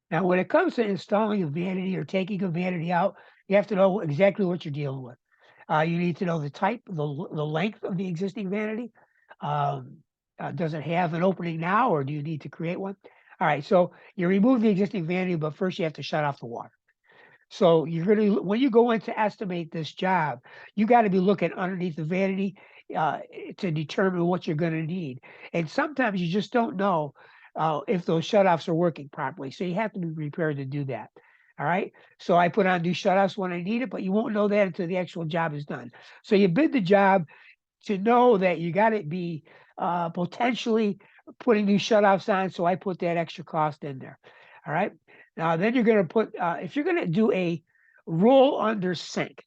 Now, when it comes to installing a vanity or taking a vanity out, you have to know exactly what you're dealing with. You need to know the type, the length of the existing vanity. Um, does it have an opening now, or do you need to create one? All right, so you remove the existing vanity, but first you have to shut off the water. So you're going to, when you go in to estimate this job, you got to be looking underneath the vanity uh, to determine what you're going to need. And sometimes you just don't know if those shutoffs are working properly. So you have to be prepared to do that. All right. So I put on new shutoffs when I need it, but you won't know that until the actual job is done. So you bid the job to know that you got to be potentially putting new shutoffs on. So I put that extra cost in there. All right. Now, then you're going to put, if you're going to do a roll under sink,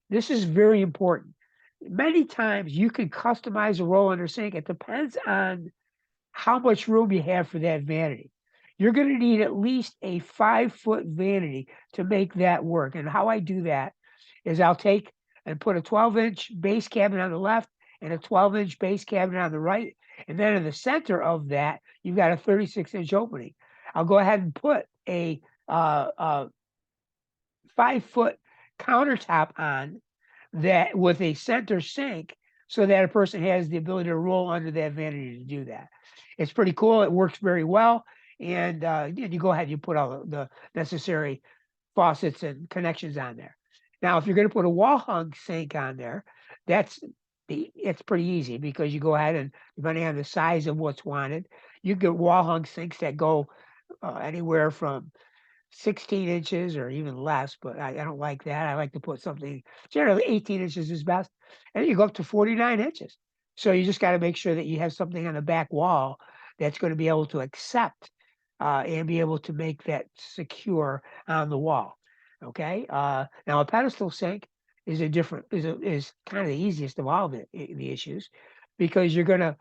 this is very important. Many times you can customize a roll under sink. It depends on how much room you have for that vanity. You're going to need at least a 5 foot vanity to make that work. And how I do that is I'll take and put a 12-inch base cabinet on the left and a 12-inch base cabinet on the right. And then in the center of that, you've got a 36-inch opening. I'll go ahead and put a 5 foot countertop on that with a center sink so that a person has the ability to roll under that vanity to do that. It's pretty cool. It works very well. And you go ahead and you put all the necessary faucets and connections on there. Now, if you're going to put a wall hung sink on there, that's it's pretty easy because you go ahead and depending on the size of what's wanted, you get wall hung sinks that go anywhere from 16 inches or even less, but I don't like that. I like to put something generally 18 inches is best. And you go up to 49 inches. So you just got to make sure that you have something on the back wall that's going to be able to accept and be able to make that secure on the wall. Okay. Now a pedestal sink is a different is kind of the easiest of all the issues because you're gonna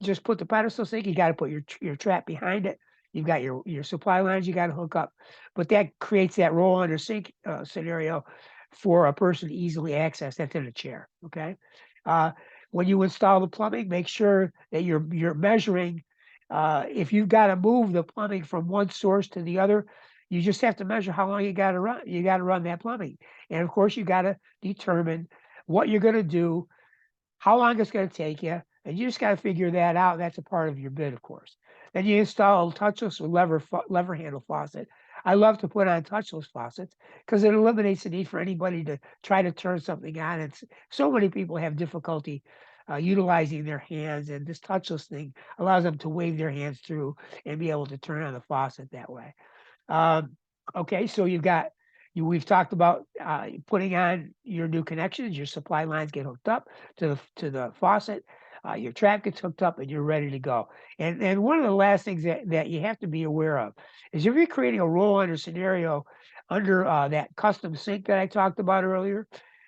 just put the pedestal sink. You got to put your trap behind it. You've got your supply lines you got to hook up, but that creates that roll under sink scenario for a person to easily access. That's in a chair. Okay. Uh, when you install the plumbing, make sure that you're measuring. If you've got to move the plumbing from one source to the other, you just have to measure how long you got to run. You got to run that plumbing, and of course, you got to determine what you're going to do, how long it's going to take you, and you just got to figure that out. That's a part of your bid, of course. Then you install a touchless or lever handle faucet. I love to put on touchless faucets because it eliminates the need for anybody to try to turn something on. It's so many people have difficulty utilizing their hands, and this touchless thing allows them to wave their hands through and be able to turn on the faucet that way. Um, okay, so we've talked about putting on your new connections. Your supply lines get hooked up to the faucet. Your trap gets hooked up, and you're ready to go. And one of the last things that you have to be aware of is if you're creating a roll under scenario under that custom sink that I talked about earlier,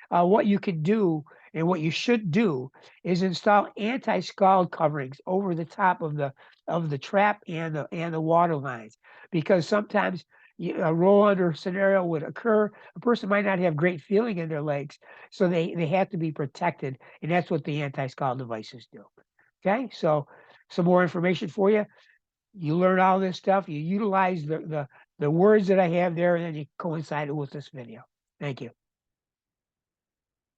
what you can do and what you should do is install anti-scald coverings over the top of the trap and the water lines because sometimes a roll under scenario would occur. A person might not have great feeling in their legs, so they have to be protected, and that's what the anti-scald devices do. Okay, so some more information for you. You learn all this stuff. You utilize the words that I have there, and then you coincide it with this video. Thank you.